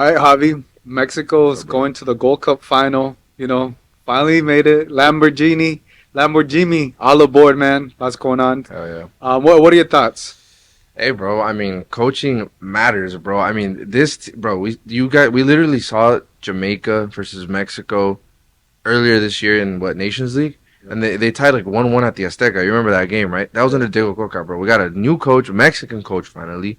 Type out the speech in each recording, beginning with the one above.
All right, Javi. Mexico's So, bro. going to the Gold Cup final. Finally made it. Lamborghini, all aboard, man. Lots going on. Hell yeah. What are your thoughts? Hey, bro. I mean, coaching matters, bro. I mean, bro. We literally saw Jamaica versus Mexico earlier this year in what Nations League, Yeah. and they tied like 1-1 at the Azteca. You remember that game, right? That was Yeah. under Diego Coca, bro. We got a new coach, Mexican coach, finally,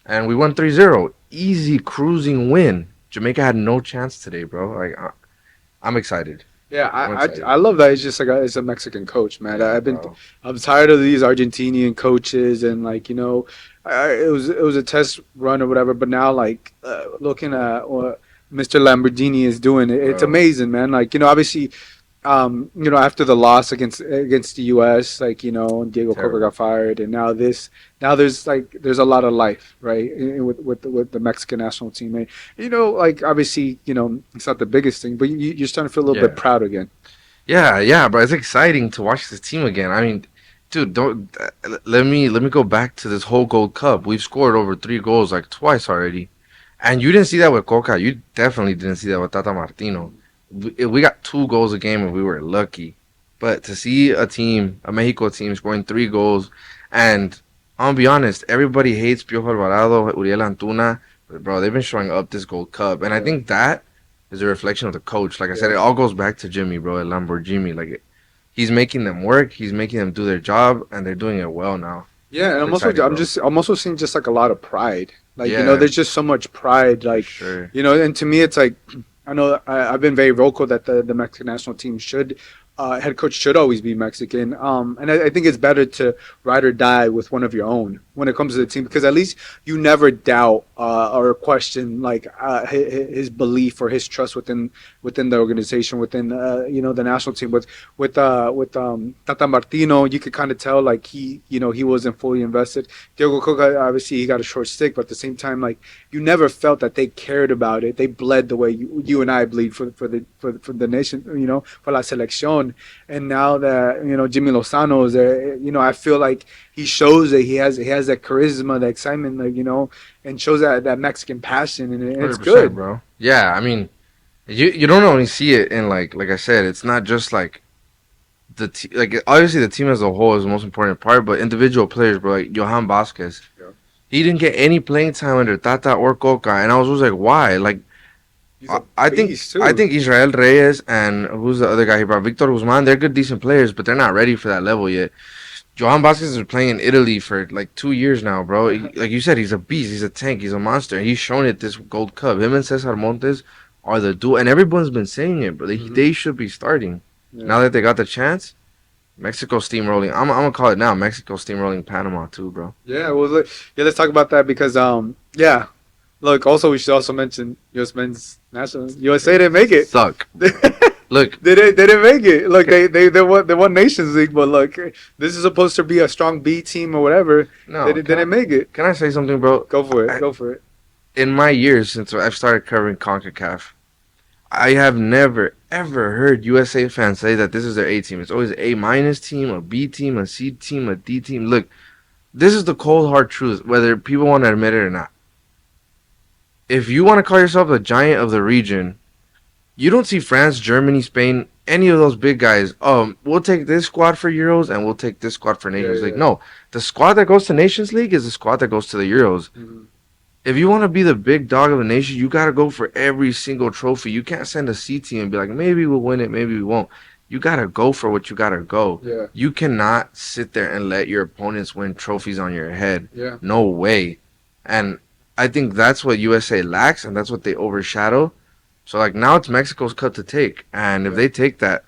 and we won 3-0. Easy cruising win. Jamaica had no chance today, bro. I'm excited. Yeah, I'm I excited. love that. It's just like it's a Mexican coach, man. Yeah, bro. I'm tired of these Argentinian coaches and it was a test run or whatever. But now looking at what Mr. Lamborghini is doing, it's Bro. amazing, man. Obviously, after the loss against the U.S., Diego Coca Terrible. got fired, and now there's a lot of life, right, with the Mexican national team. And, obviously, it's not the biggest thing, but you're starting to feel a little bit Yeah. proud again. Yeah, bro. It's exciting to watch this team again. I mean, dude, don't let me go back to this whole Gold Cup. We've scored over 3 goals like twice already, and you didn't see that with Coca. You definitely didn't see that with Tata Martino. We got 2 goals a game and we were lucky, but to see a Mexico team, scoring 3 goals, and I'll be honest, everybody hates Piojo Alvarado, Uriel Antuna, but bro, they've been showing up this Gold Cup, and I Yeah, think that is a reflection of the coach. Like I said, yeah, it all goes back to Jimmy, bro, at Lamborghini. He's making them work, he's making them do their job, and they're doing it well now. yeah. And It's exciting, bro. I'm also seeing just like a lot of pride. Yeah, There's just so much pride. for sure. And to me, it's like I know I've been very vocal that the Mexican national team should head coach should always be Mexican. And I think it's better to ride or die with one of your own when it comes to the team because at least you never doubt or question his belief or his trust within the organization, within the national team. With Tata Martino, you could kind of tell like he wasn't fully invested. Diego Coca, obviously he got a short stick, but at the same time, like you never felt that they cared about it. They bled the way you and I bleed for the nation, for la selección. And now that Jimmy Lozano is there, I feel like he shows that he has that charisma, that excitement, and shows that Mexican passion, and it's 100%, good. bro. Yeah, I mean, you don't only see it in like I said, it's not just like obviously the team as a whole is the most important part, but individual players, bro, like Johan Vasquez, Yeah. he didn't get any playing time under Tata or Coca, and I was always like, why? Like, He's I, a I think beast I too. think Israel Reyes and who's the other guy he brought, Victor Guzman, they're good, decent players, but they're not ready for that level yet. Johan Vasquez is playing in Italy for like 2 years now, bro. Like you said, he's a beast, he's a tank, he's a monster. He's shown it this Gold Cup. Him and Cesar Montes are the duo, and everyone's been saying it, but Hmm. they should be starting Yeah. now that they got the chance. Mexico steamrolling. I'm gonna call it now. Mexico steamrolling Panama too, bro. Yeah. Well, yeah. Let's talk about that because yeah. Look, also we should also mention U.S. men's national USA didn't make it. Suck. Look, They didn't make it. Look, c- they won Nations League, but look, this is supposed to be a strong B team or whatever. no. They didn't make it. Can I say something, bro? Go for it. I, Go for it. in my years since I've started covering Concacaf, I have never ever heard USA fans say that this is their A team. It's always A minus team, a B team, a C team, a D team. Look, this is the cold hard truth, whether people want to admit it or not. If you want to call yourself a giant of the region, you don't see France, Germany, Spain, any of those big guys. We'll take this squad for Euros and we'll take this squad for Yeah, Nations League. yeah. No, the squad that goes to Nations League is the squad that goes to the Euros. Mhm. If you want to be the big dog of the nation, you got to go for every single trophy. You can't send a C team and be like, maybe we'll win it, maybe we won't. You got to go for what you got to go. Yeah, You cannot sit there and let your opponents win trophies on your head. yeah, No way. And I think that's what USA lacks, and that's what they overshadow. So, like, now it's Mexico's cup to take. And if yeah. they take that,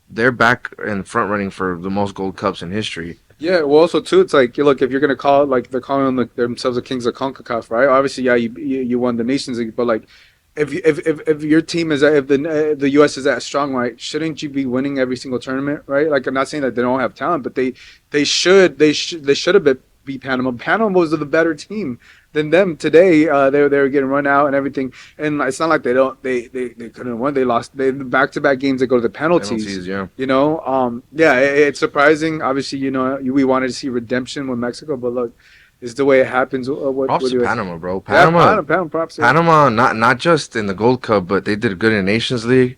they're back in front running for the most gold cups in history. Yeah, well, also too, it's like, look, if you're gonna call it like they're calling themselves the kings of Concacaf, right? Obviously, yeah, you won the Nations League, but like, if your team is if the U.S. is that strong, right? Shouldn't you be winning every single tournament, right? Like, I'm not saying that they don't have talent, but they should have beat Panama. Panama was the better team than them today. They were getting run out and everything, and it's not like they couldn't win. They lost. They back to back games. They go to the penalties. Penalties, yeah. Yeah, it's surprising. Obviously, we wanted to see redemption with Mexico, but look, is the way it happens. What Props do to you? Panama, bro. Yeah, Panama, props. Yeah. Panama, not just in the Gold Cup, but they did good in Nations League.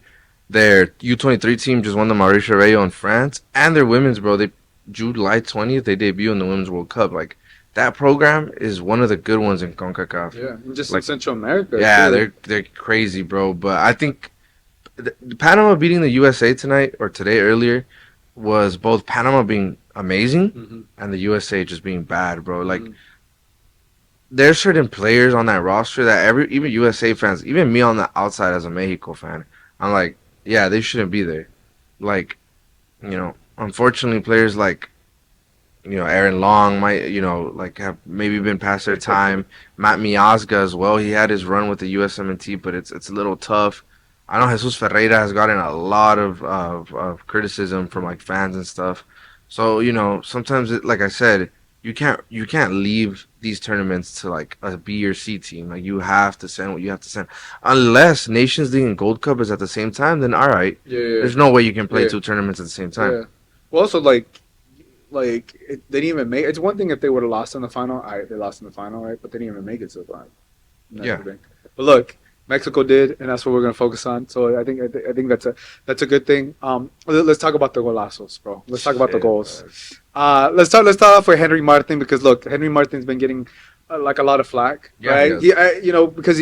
Their U23 team just won the Mauricio Rayo in France, and their women's, bro. They July 20th they debut in the Women's World Cup. Like that program is one of the good ones in Concacaf. Yeah, and just in Like Central America yeah, too. they're crazy, bro. But I think Panama beating the USA tonight or today earlier was both Panama being amazing Hmm. and the USA just being bad, bro. Like Hmm. there's certain players on that roster that even USA fans, even me on the outside as a Mexico fan, I'm like, yeah, they shouldn't be there. Like, unfortunately, players like Aaron Long might like have maybe been past their time. Matt Miazga as well. He had his run with the USMNT, but it's a little tough. I know Jesus Ferreira has gotten a lot of criticism from like fans and stuff. So sometimes like I said, you can't leave these tournaments to like a B or C team. Like you have to send what you have to send, unless Nations League and Gold Cup is at the same time. Then all right, Yeah, yeah, there's no way you can play yeah, two tournaments at the same time. yeah. Well, also they didn't even make. It's one thing if they would have lost in the final. All right, they lost in the final, right? But they didn't even make it to the final. And that's Yeah. the thing. But look, Mexico did, and that's what we're gonna focus on. So I think that's a good thing. Let's talk about the golazos, bro. Let's talk about the Shit, goals. dog. Let's start off with Henry Martin because look, Henry Martin's been getting like a lot of flack, Yeah, he right? has. Because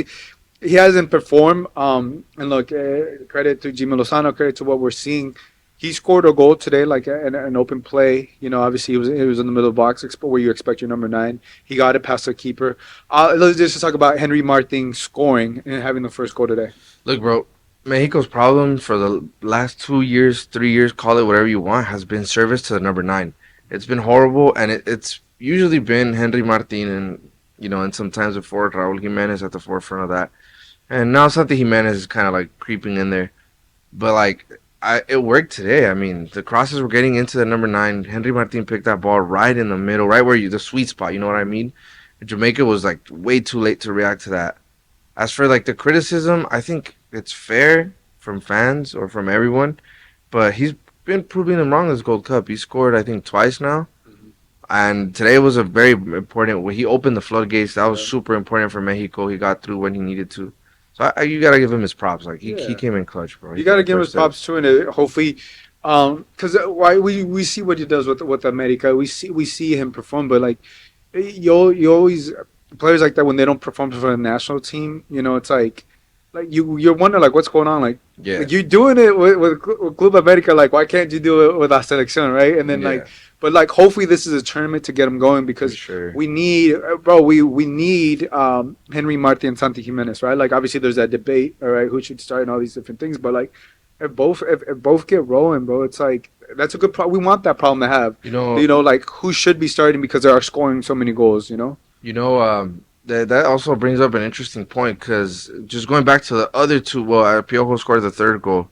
he hasn't performed. And look, credit to Jimmy Lozano, credit to what we're seeing. He scored a goal today, like an open play. Obviously he was in the middle of the box, where you expect your number 9. He got it past the keeper. Let's just talk about Henry Martin scoring and having the first goal today. Look, bro, Mexico's problem for the last 2 years, 3 years, call it whatever you want, has been service to the number 9. It's been horrible, and it's usually been Henry Martin and sometimes before Raul Jimenez at the forefront of that. And now Santi Jimenez is kind of like creeping in there. But like, it worked today. I mean, the crosses were getting into the number 9. Henry Martin picked that ball right in the middle, right where the sweet spot. You know what I mean? Jamaica was like way too late to react to that. As for like the criticism, I think it's fair from fans or from everyone, but he's been proving them wrong this Gold Cup. He scored I think twice now, Mhm. and today was a very important. He opened the floodgates. That was Yeah. super important for Mexico. He got through when he needed to. So you gotta give him his props. Like he Yeah. came in clutch, bro. He You got to came give him his first step. props too, and hopefully, because why we see what he does with America. We see him perform, but like you always players like that when they don't perform for the national team, it's like you're wondering like what's going on, Yeah, like you're doing it with Club America, like why can't you do it with our selection, right? And then yeah, but like hopefully this is a tournament to get him going for because sure. we need, bro, we need Henry Martin and Santi Jimenez, right? Like obviously there's that debate, all right, who should start and all these different things, but like if both get rolling, bro, it's like that's a good problem. We want that problem to have, You know, like who should be starting because they are scoring so many goals. that also brings up an interesting point because just going back to the other two, well, Piojo scored the third goal,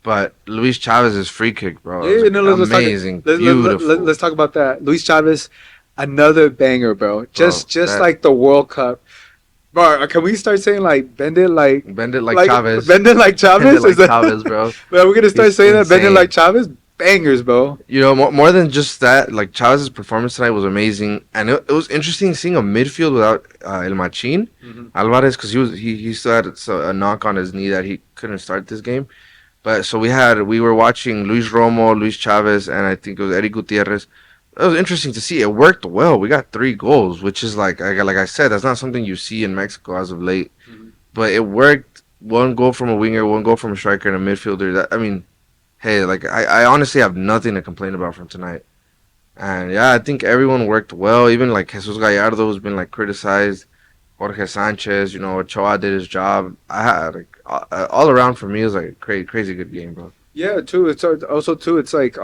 but Luis Chavez's free kick, bro, it was Yeah, no, let's talk. amazing, Let's beautiful, talk about that. Luis Chavez, another banger, bro. bro. Just That like the World Cup, bro. Can we start saying like bend it bend it like Chavez, bend it like bend it Chavez? Is like that? Chavez, bro. Bro, we're gonna start He's saying that bend it like insane. Chavez. Bangers, bro. More than just that, like Chavez's performance tonight was amazing, and it was interesting seeing a midfield without El Machin Hmm. Alvarez because he still had a knock on his knee that he couldn't start this game. But so we were watching Luis Romo, Luis Chavez, and I think it was Eddie Gutierrez. It was interesting to see. It worked well. We got 3 goals, which is like I said, that's not something you see in Mexico as of late. Hmm. But it worked. 1 goal from a winger, 1 goal from a striker, and a midfielder. That I mean, hey, like I honestly have nothing to complain about from tonight. And yeah, I think everyone worked well. Even like Jesus Gallardo has been like criticized. Jorge Sanchez, Ochoa did his job. I had like all around for me it was like a crazy good game, bro. Yeah, too. It's also too. It's like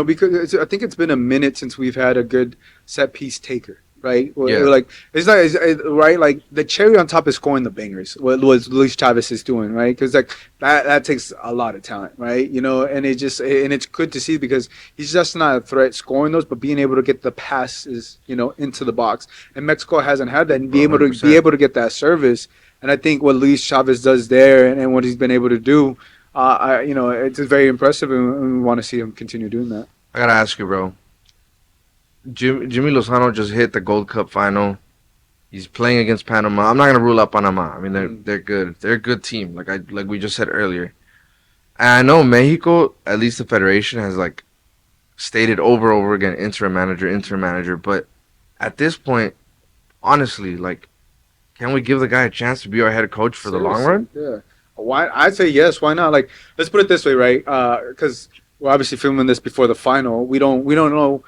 because I think it's been a minute since we've had a good set piece taker, right? Yeah, Like it's not right. Like the cherry on top is scoring the bangers. What Luis Chavez is doing, right? Because like that takes a lot of talent, right? And it's good to see because he's just not a threat scoring those, but being able to get the passes, into the box. And Mexico hasn't had that, and bro, be 100%. able to get that service. And I think what Luis Chavez does there, and what he's been able to do. It's very impressive, and we want to see him continue doing that. I gotta ask you, bro. Jimmy Lozano just hit the Gold Cup final. He's playing against Panama. I'm not gonna rule out Panama. I mean, Mm. they're good. They're a good team. Like we just said earlier. And I know Mexico, at least the federation has like stated over and over again, interim manager, interim manager. But at this point, honestly, like, can we give the guy a chance to be our head coach for the long Seriously, run? yeah. Why? I'd say yes. Why not? Like, let's put it this way, right? Because we're obviously filming this before the final. We don't know.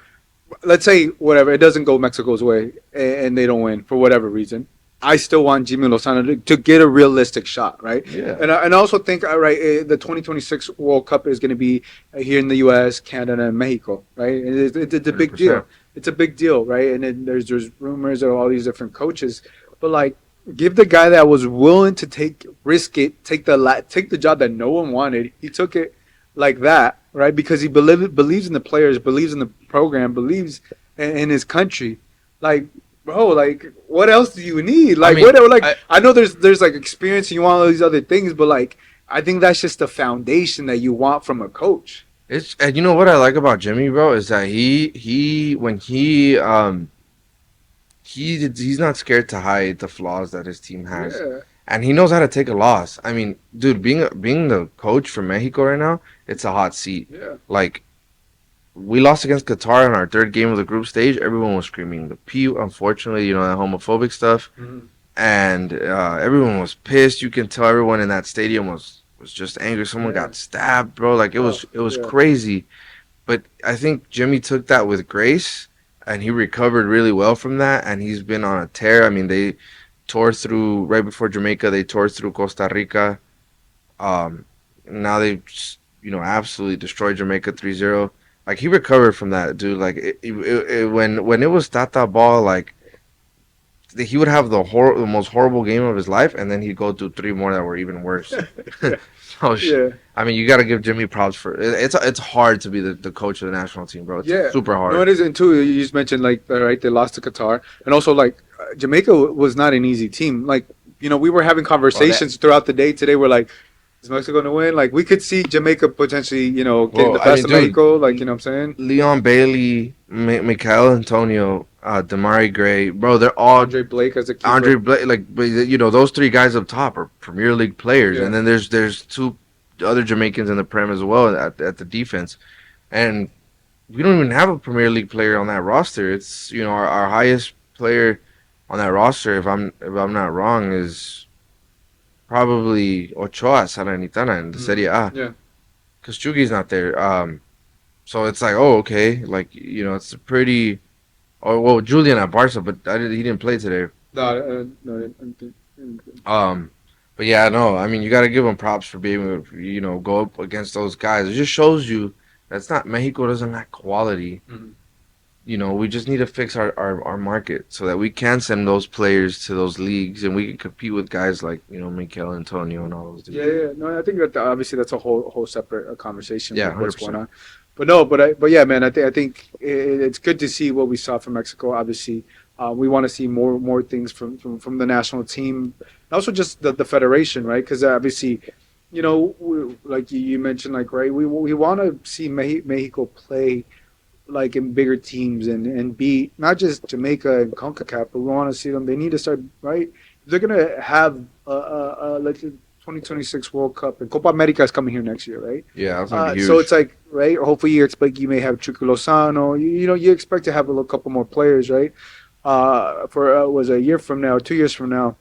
Let's say whatever it doesn't go Mexico's way and they don't win for whatever reason. I still want Jimmy Lozano to get a realistic shot, right? Yeah, And I also think, right, the 2026 World Cup is going to be here in the U.S., Canada, and Mexico, right? It's a hundred big deal. percent. It's a big deal, right? And then there's rumors of all these different coaches, but like give the guy that was willing to risk it, take the job that no one wanted. He took it like that, right? Because he believes in the players, believes in the program, believes in his country. Like, bro, like what else do you need? I Like mean, whatever. Like I I know there's like experience and you want all these other things, but like I think that's just the foundation that you want from a coach. it's and you know what I like about Jimmy, bro, is that he when he's not scared to hide the flaws that his team has, Yeah, and he knows how to take a loss. I mean, dude, being the coach for Mexico right now, it's a hot seat. yeah, Like we lost against Qatar in our third game of the group stage. Everyone was screaming the P. Unfortunately, you know that homophobic stuff, mm-hmm. and everyone was pissed. You can tell everyone in that stadium was just angry. Someone Yeah. got stabbed, bro. Like Oh, it was yeah. crazy. But I think Jimmy took that with grace, and he recovered really well from that. And he's been on a tear. I mean, they tore through right before Jamaica. They tore through Costa Rica. Um, Now they just, absolutely destroyed Jamaica 3-0. Like he recovered from that, dude. Like when it was Tata ball, like he would have the most horrible game of his life, and then he'd go through three more that were even worse. Yeah. So, Yeah. I mean, you got to give Jimmy props for it's hard to be the coach of the national team, bro. It's Yeah, super no, hard. it isn't too. You just mentioned like right, they lost to Qatar, and also like Jamaica was not an easy team. Like we were having Well, that conversations throughout the day today. We're like, is Mexico going to win? Like we could see Jamaica potentially, getting the I best mean, of dude, Mexico. Like you know what I'm saying? Leon Bailey, Mikael Antonio, Damari Gray, bro, they're all Andre Blake as a Andre keeper. Blake, like those three guys up top are Premier League players, and Yeah, then there's two other Jamaicans in the Prem as well at the defense, and we don't even have a Premier League player on that roster. It's our highest player on that roster, if I'm not wrong, is probably Ochoa Salernitana in the hmm, Serie A, yeah. because Chugi's not there. So it's like, oh, okay, like it's a pretty. Oh well, Julian at Barca, but he didn't play today. No, no, Um, but yeah, no, I mean, you got to give him props for being able to, go up against those guys. It just shows you that's not Mexico doesn't lack quality. mhm. We just need to fix our market so that we can send those players to those leagues and we can compete with guys like, Mikel Antonio and all those Yeah, dudes. yeah. No, I think that obviously that's a whole separate conversation Yeah, with what's going 100%. on. But no, but yeah, man. I think it's good to see what we saw from Mexico. Obviously, we want to see more things from the national team, and also just the federation, right? Because obviously, like you mentioned, like right, we want to see Mexico play like in bigger teams and beat not just Jamaica and CONCACAF, but we want to see them. They need to start right. If they're gonna have like the 2026 World Cup and Copa America is coming here next year, right? Yeah, that's gonna be So it's huge. like right. Hopefully, you expect you may have Chucky Lozano. You expect to have a little couple more players, right? For was a year from now, 2 years from now,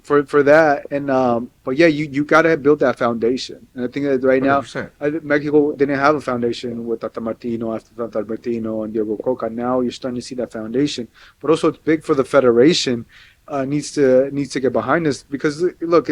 for that. And but yeah, you got to build that foundation. And I think that right now, 100%. Mexico didn't have a foundation with Tata Martino after Tata Martino and Diego Coca. Now you're starting to see that foundation. But also, it's big for the federation. Needs to get behind this because look,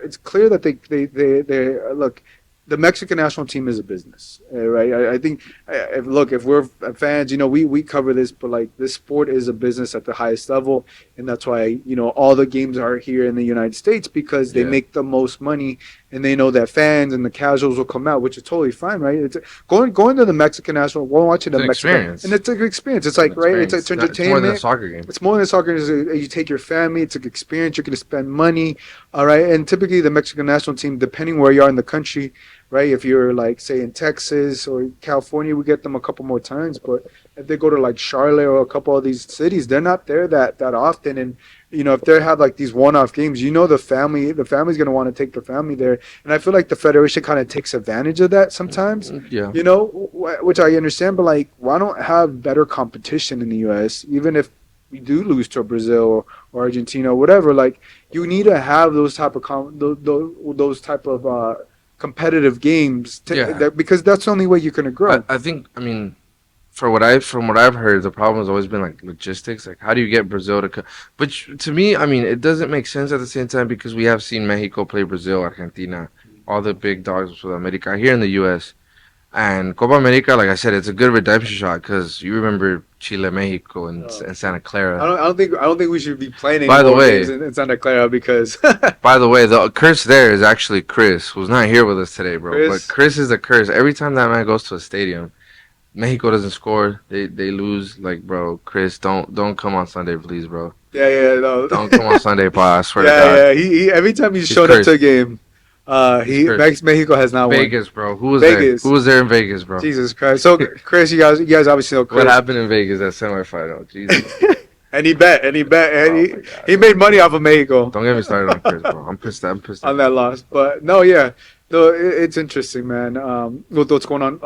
it's clear that they look. The Mexican national team is a business, right? I think, if we're fans, we cover this, but like this sport is a business at the highest level, and that's why all the games are here in the United States because they Yeah. make the most money, and they know that fans and the casuals will come out, which is totally fine, right? It's going to the Mexican national, we're watching It's the an Mexico, and experience. it's a good experience. It's It's an like right, it's experience. It's more than a entertainment. soccer game. It's more than soccer. You take your family. It's an experience. You're going to spend money, all right. And typically, the Mexican national team, depending where you are in the country, right? If you're like say in Texas or California, we get them a couple more times. But if they go to like Charlotte or a couple of these cities, they're not there that often. And if they have like these one-off games, the family's gonna want to take the family there. And I feel like the federation kind of takes advantage of that sometimes. Yeah. Which I understand, but like, why don't have better competition in the U.S. even if we do lose to Brazil or Argentina or whatever? Like, you need to have those type of those type of competitive games Yeah. because that's the only way you're gonna grow. I think, I mean, from what I've heard, the problem has always been like logistics. Like, how do you get Brazil to come? But to me, I mean, it doesn't make sense at the same time because we have seen Mexico play Brazil, Argentina, all the big dogs with America here in the U.S. And Copa America, like I said, it's a good redemption shot because you remember Chile, Mexico, Uh, and Santa I Clara. don't. I don't think. I don't think we should be playing any By the more games way, in Santa Clara because the curse there is actually Chris, who's not here with us today, bro. But Chris. Chris is the curse. Every time that man goes to a stadium, Mexico doesn't score. They lose. Like, bro, Chris, don't come on Sunday, please, bro. Yeah, yeah, no. Don't come on Sunday, pa. I swear to Yeah, God, yeah. He every time he's he's showed up to a cursed. game, He's cursed. Mexico has not won. Vegas, bro. Who was there? Who Vegas. was there in Vegas, bro? Jesus Christ. So Chris, you guys obviously know What Chris. happened in Vegas at semifinal? Jesus. And Oh he my God. he made money off of Mexico Don't get me started on Chris, bro. I'm pissed. I'm pissed at on that Chris. loss. But no, yeah, no, it's interesting, man. What's going on?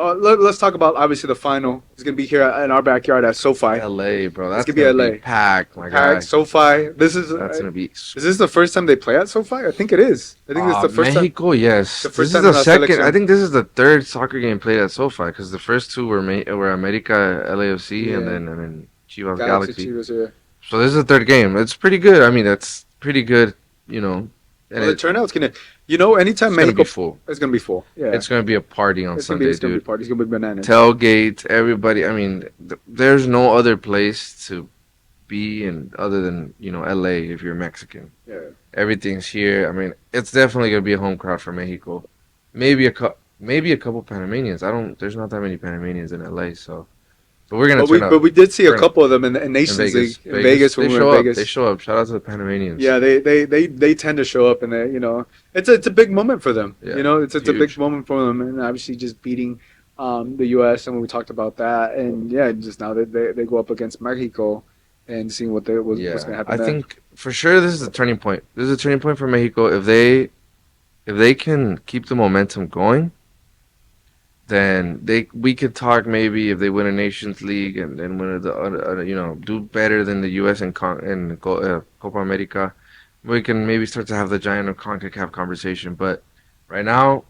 Let's talk about obviously the final. It's gonna be here in our backyard at SoFi. LA, bro. It's That's gonna be gonna be LA. packed, my Pack guy. SoFi. That's gonna be. Is this the first time they play at SoFi? I think it is. I think this is the first time. Mexico, yes. The This first is time the in our second. I selection. think this is the third soccer game played at SoFi because the first two were America LAFC and Yeah, then Chivas Galaxy Galaxy. Chivas. Yeah. So this is the third game. It's pretty good. I mean, that's pretty good. You know, and Well, the turnout's anytime it's gonna Mexico, be full. it's gonna be full. Yeah, It's gonna be a party on Sunday, it's gonna be dude. party. It's gonna be bananas. Tailgate, everybody. I mean, there's no other place to be in other than LA if you're Mexican. Yeah. Everything's here. I mean, it's definitely gonna be a home crowd for Mexico. Maybe a couple Panamanians. I don't. There's not that many Panamanians in LA, so but we're gonna But we turn up but we did see a turn up couple of them in in Nations League Vegas. in Vegas when They we were show in up. They Vegas. show up. Shout out to the Panamanians. Yeah, they tend to show up, and it's a big moment for them. Yeah, It's a big huge. moment for them, and obviously just beating the U.S. and we talked about that, and yeah, just now they go up against Mexico and seeing what's Yeah, gonna happen I there. think for sure this is a turning point. This is a turning point for Mexico if they can keep the momentum going. Then we could talk maybe if they win a Nations League and win do better than the U.S. in Copa America, we can maybe start to have the giant of CONCACAF conversation. But right now,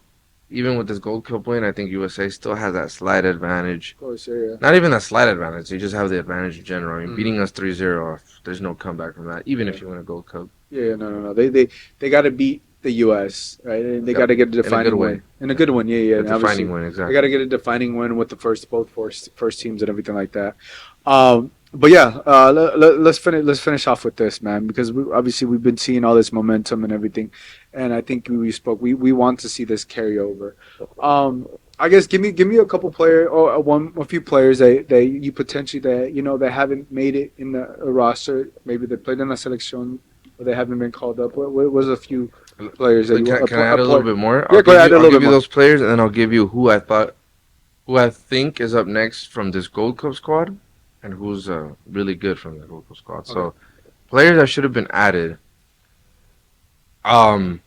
even with this Gold Cup win, I think USA still has that slight advantage. Of course, yeah, Not even a slight advantage; they just have the advantage in general. I mean, yeah. beating us 3-0, there's no comeback from that. Even if you win a Gold Cup, Yeah, no, no, no. They got to beat the U.S. right, and they Yep. got to get a In a good defining way. win, and a good one. Yeah, yeah. a And obviously, defining win, they exactly. got to get a defining win with the first teams and everything like that. But yeah, let's finish off with this, man, because obviously we've been seeing all this momentum and everything, and I think we spoke. We want to see this carry over. I guess give me a couple player or a few players that you potentially that haven't made it in the roster. Maybe they played in la selección or they haven't been called up. What was a few players that you Can I add a little bit more? Yeah, go ahead, a I'll little give bit you more. those players, and then I'll give you who I think is up next from this Gold Cup squad, and who's really good from the Gold Cup squad. Okay. So, players that should have been added. Um,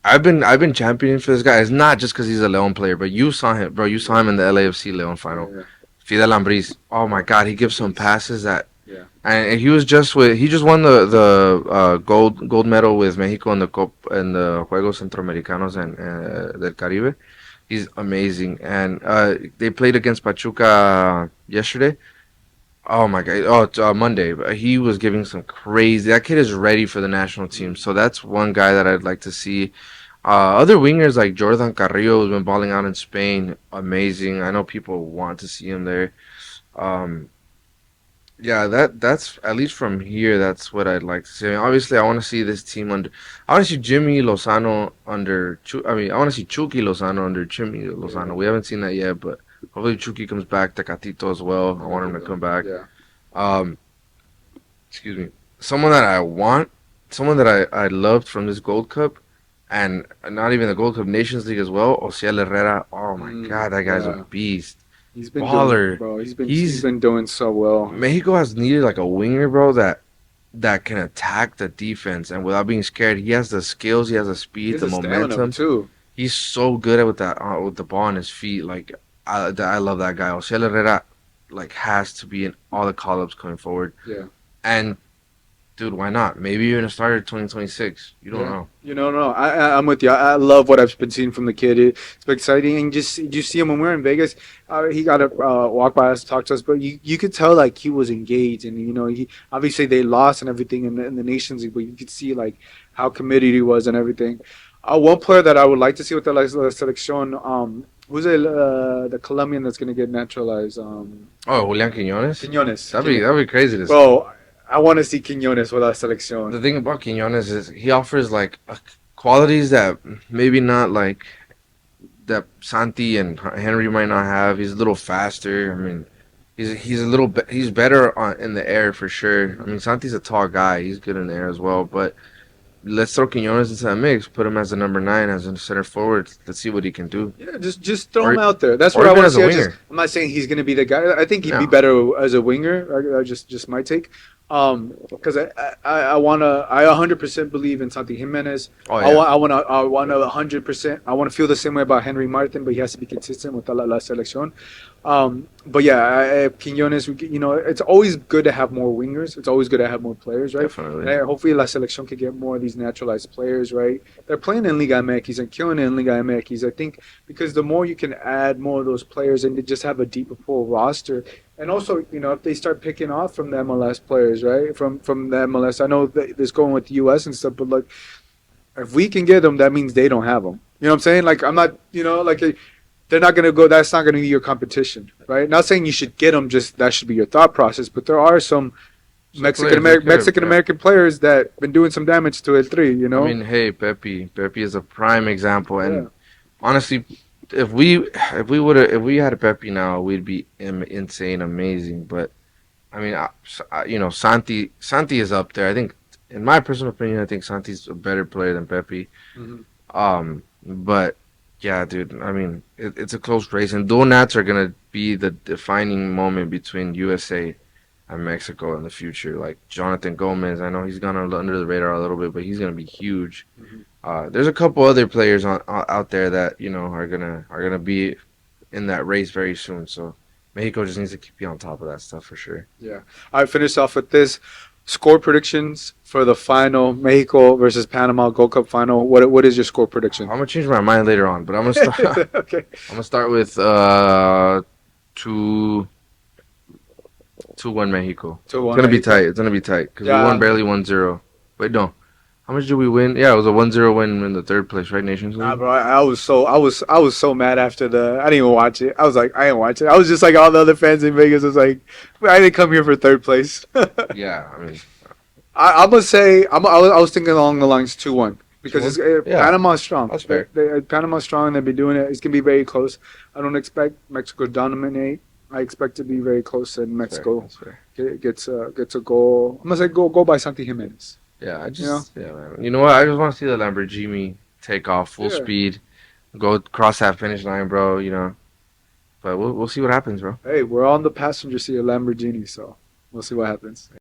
I've been championing for this guy. It's not just because he's a Leon player, but you saw him, bro. You saw him in the LAFC Leon final. Yeah, Fidel Ambris. Oh my God, he gives some passes that, yeah. and he just won the gold medal with Mexico in the Juegos Centroamericanos and del Caribe. He's amazing, and they played against Pachuca yesterday. Oh my God! Oh, it's, Monday. But he was giving some crazy. That kid is ready for the national team. So that's one guy that I'd like to see. Other wingers like Jordan Carrillo has been balling out in Spain. Amazing. I know people want to see him there. Um, yeah, that's at least from here. That's what I'd like to see. I mean, obviously, I want to see this team under. I want to see Jimmy Lozano under. I mean, I want to see Chucky Lozano under Jimmy Lozano. We haven't seen that yet, but hopefully Chucky comes back. Tecatito as well. I want him to come back. Yeah. Um, excuse me. Someone that I want, someone that I loved from this Gold Cup, and not even the Gold Cup Nations League as well. Osiel Herrera, oh my God, that guy's a Yeah, beast, he's been doing, baller. bro. He's He's been doing so well. Mexico has needed like a winger, bro, that can attack the defense and without being scared. He has the skills, he has the He speed, has the the stamina momentum. too. He's so good at with that with the ball on his feet. Like I love that guy. Osiel Herrera like has to be in all the call ups going forward. Yeah. And dude, why not? Maybe you're gonna start at 2026. You don't Yeah, know. no, I'm with you. I love what I've been seeing from the kid. It's been exciting, and just you see him when we were in Vegas. He got to walk by us, talk to us, but you could tell like he was engaged, and he obviously they lost and everything in the Nations League, but you could see like how committed he was and everything. One player that I would like to see with the La Selección, who's the Colombian that's gonna get naturalized? Oh, Julian Quiñones? Quinones. That'd be crazy to see. Bro, I want to see Quinones with La Selección. The thing about Quiñones is he offers like qualities that maybe not like that Santi and Henry might not have. He's a little faster. I mean, he's a little he's better in the air for sure. I mean, Santi's a tall guy. He's good in the air as well. But let's throw Quinones into that mix. Put him as a number 9, as a center forward. Let's see what he can do. Yeah, just throw him Or out there. That's or what I even want to as a see. winger. I'm not saying he's going to be the guy. I think he'd be No. better as a winger. Just my take. Because I wanna 100% believe in Santi Jimenez. Oh yeah. I wanna 100%. I want to feel the same way about Henry Martin, but he has to be consistent with la selección. But yeah, Quiñones, it's always good to have more wingers. It's always good to have more players, right? And Definitely. hopefully La Selección could get more of these naturalized players, right? They're playing in Liga MX and killing it in Liga MX. I think because the more you can add more of those players and to just have a deeper full roster, and also, if they start picking off from the MLS players, right? From the MLS, I know that this going with the US and stuff, but like if we can get them, that means they don't have them. You know what I'm saying? Like I'm not, like they're not gonna go. That's not gonna be your competition, right? Not saying you should get them. Just that should be your thought process. But there are some Some players that could have, Mexican yeah. American players that been doing some damage to El Tri. You I know? mean, hey, Pepe is a prime example. Yeah. And honestly, if we had a Pepe now, we'd be insane, amazing. But I mean, Santi is up there. I think, in my personal opinion, I think Santi's a better player than Pepe. Hmm. But yeah, dude. I mean, it's a close race, and dual nats are gonna be the defining moment between USA and Mexico in the future. Like Jonathan Gomez, I know he's gone under the radar a little bit, but he's gonna be huge. Hmm. There's a couple other players out there that are gonna be in that race very soon. So Mexico just needs to keep you on top of that stuff for sure. Yeah. I finish off with this score predictions for the final Mexico versus Panama Gold Cup final. What is your score I'm prediction? gonna change my mind later on, but I'm gonna start. Okay. I'm gonna start with 2 2-1 Mexico. Two It's one gonna be Mexico. tight. It's gonna be tight because we Yeah. won barely 1-0. Wait, no. How much did we win? Yeah, it was a 1-0 win in the third place, right? Nations Nah, League. bro, I was so mad after I didn't even watch it. I was like, I didn't watch it. I was just like all the other fans in Vegas. Was like, I didn't come here for third place. Yeah, I mean, I'm gonna say I was thinking along the lines 2-1 because 2-1. Yeah, Panama's strong. that's fair. Panama's strong. They've been doing it. It's gonna be very close. I don't expect Mexico to dominate. I expect to be very close, and That's fair. Mexico That's fair. gets a goal. I'm gonna say go by Santi Jimenez. Yeah, You know? yeah, man. You know what? I just want to see the Lamborghini take off full Yeah. speed, go cross that finish line, bro. But we'll see what happens, bro. Hey, we're on the passenger seat of Lamborghini, so we'll see what happens.